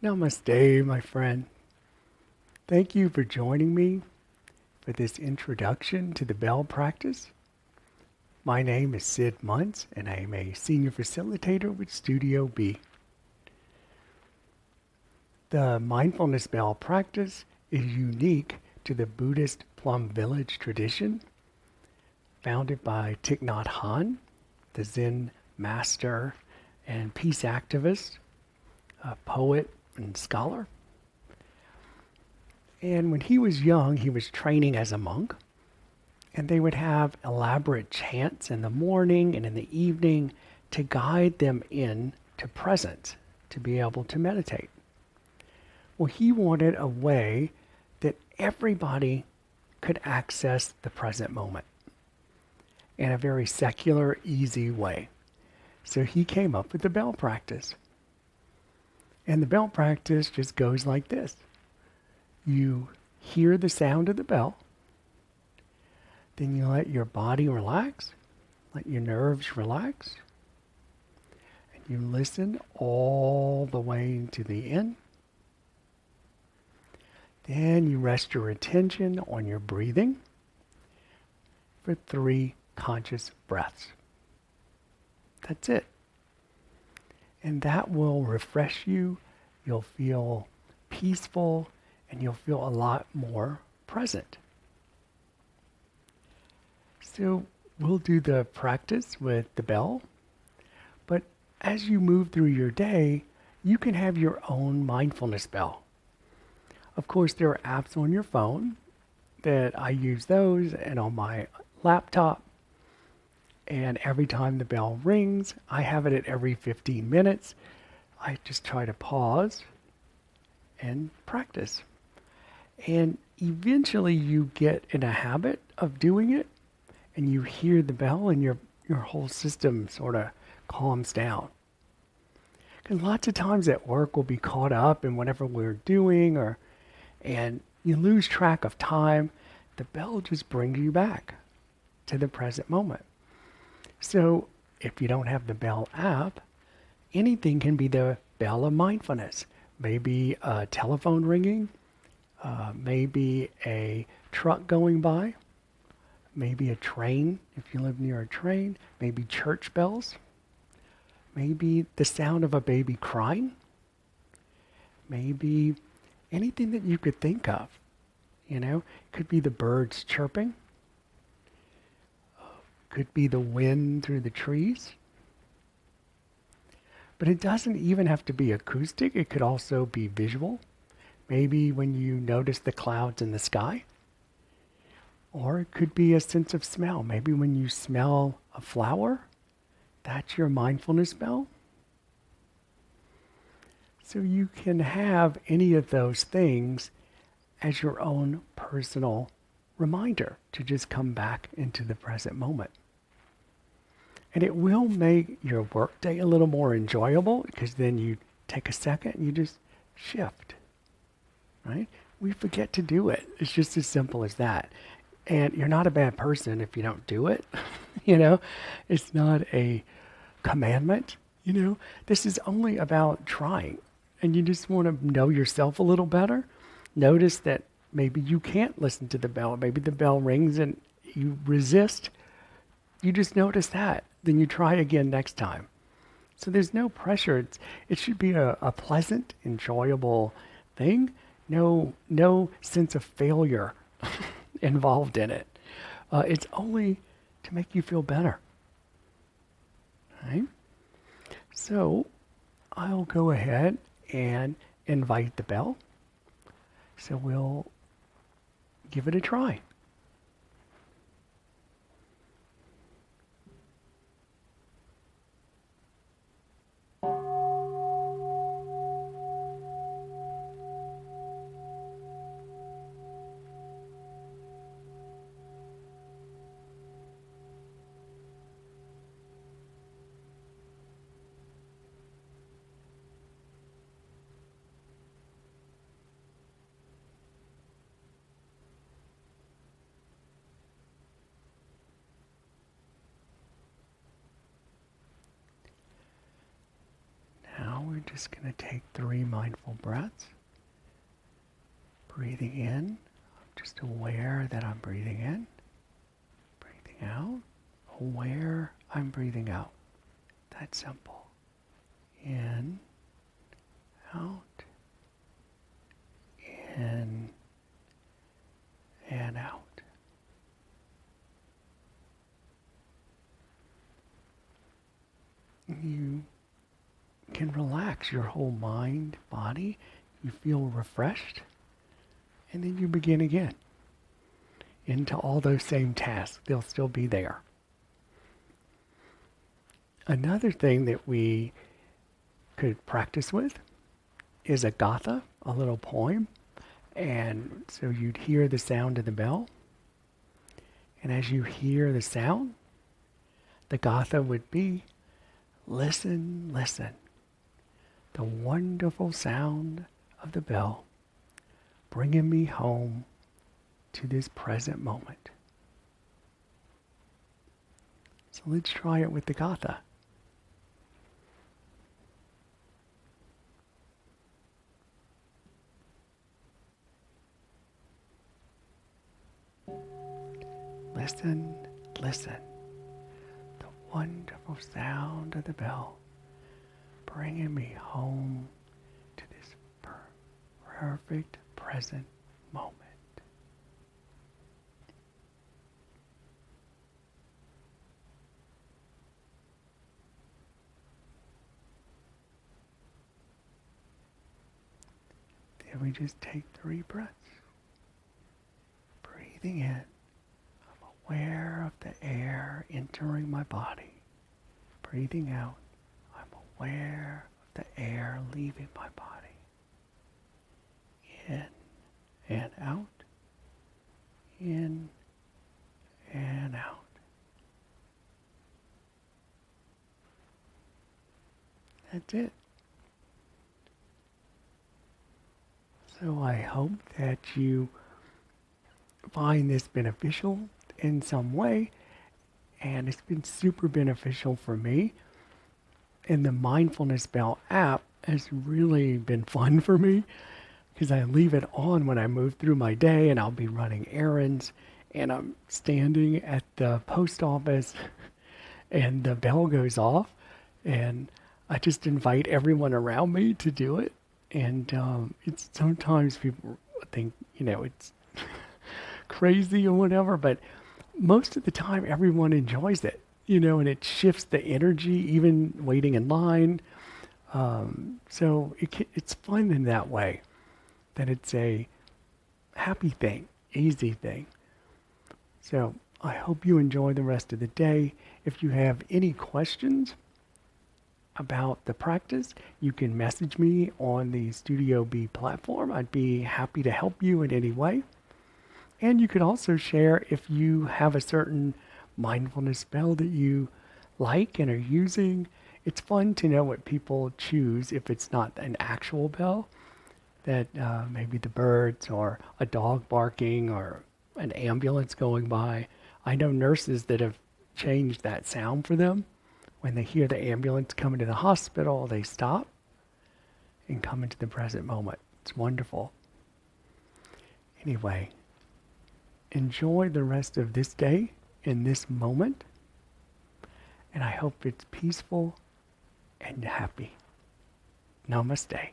Namaste, my friend. Thank you for joining me for this introduction to the bell practice. My name is Sid Muntz, and I am a senior facilitator with Studio B. The mindfulness bell practice is unique to the Buddhist Plum Village tradition, founded by Thich Nat Hanh, the Zen master and peace activist, a poet and scholar. And when he was young, he was training as a monk. And they would have elaborate chants in the morning and in the evening to guide them in to presence, to be able to meditate. Well, he wanted a way that everybody could access the present moment in a very secular, easy way. So he came up with the bell practice. And the bell practice just goes like this. You hear the sound of the bell, then you let your body relax, let your nerves relax, and you listen all the way to the end. Then you rest your attention on your breathing for 3 conscious breaths. That's it. And that will refresh you. You'll feel peaceful, and you'll feel a lot more present. So we'll do the practice with the bell, but as you move through your day, you can have your own mindfulness bell. Of course, there are apps on your phone that I use those, and on my laptop. And every time the bell rings, I have it at every 15 minutes. I just try to pause and practice. And eventually you get in a habit of doing it, and you hear the bell, and your whole system sort of calms down. Because lots of times at work we'll be caught up in whatever we're doing, and you lose track of time. The bell just brings you back to the present moment. So if you don't have the bell app, anything can be the bell of mindfulness. Maybe a telephone ringing, maybe a truck going by, maybe a train if you live near a train, maybe church bells, maybe the sound of a baby crying, maybe anything that you could think of. It could be the birds chirping, could be the wind through the trees. But it doesn't even have to be acoustic. It could also be visual. Maybe when you notice the clouds in the sky. Or it could be a sense of smell. Maybe when you smell a flower, that's your mindfulness bell. So you can have any of those things as your own personal reminder to just come back into the present moment. And it will make your workday a little more enjoyable, because then you take a second and you just shift, right? We forget to do it. It's just as simple as that. And you're not a bad person if you don't do it. It's not a commandment. This is only about trying. And you just want to know yourself a little better. Notice that maybe you can't listen to the bell. Maybe the bell rings and you resist. You just notice that. Then you try again next time. So there's no pressure. It should be a pleasant, enjoyable thing. No sense of failure involved in it. It's only to make you feel better. Right? So I'll go ahead and invite the bell. So we'll give it a try. just going to take 3 mindful breaths. Breathing in, I'm just aware that I'm breathing in. Breathing out, aware I'm breathing out. That's simple. In, out, in, and out. You can relax your whole mind, body. You feel refreshed. And then you begin again into all those same tasks. They'll still be there. Another thing that we could practice with is a gatha, a little poem. And so you'd hear the sound of the bell. And as you hear the sound, the gatha would be, listen, listen. The wonderful sound of the bell bringing me home to this present moment. So let's try it with the gatha. Listen, listen. The wonderful sound of the bell bringing me home to this perfect present moment. Then we just take 3 breaths. Breathing in, I'm aware of the air entering my body. Breathing out, I'm aware of the air leaving my body. In and out, in and out. That's it. So I hope that you find this beneficial in some way, and it's been super beneficial for me. And the Mindfulness Bell app has really been fun for me because I leave it on when I move through my day, and I'll be running errands, and I'm standing at the post office and the bell goes off, and I just invite everyone around me to do it. And it's sometimes people think, it's crazy or whatever, but most of the time everyone enjoys it, and it shifts the energy, even waiting in line. So it's fun in that way, that it's a happy thing, easy thing. So I hope you enjoy the rest of the day. If you have any questions about the practice, you can message me on the Studio B platform. I'd be happy to help you in any way. And you could also share if you have a certain mindfulness spell that you like and are using. It's fun to know what people choose if it's not an actual bell, that maybe the birds or a dog barking or an ambulance going by. I know nurses that have changed that sound for them. When they hear the ambulance coming to the hospital, they stop and come into the present moment. It's wonderful. Anyway, enjoy the rest of this day in this moment, and I hope it's peaceful and happy. Namaste.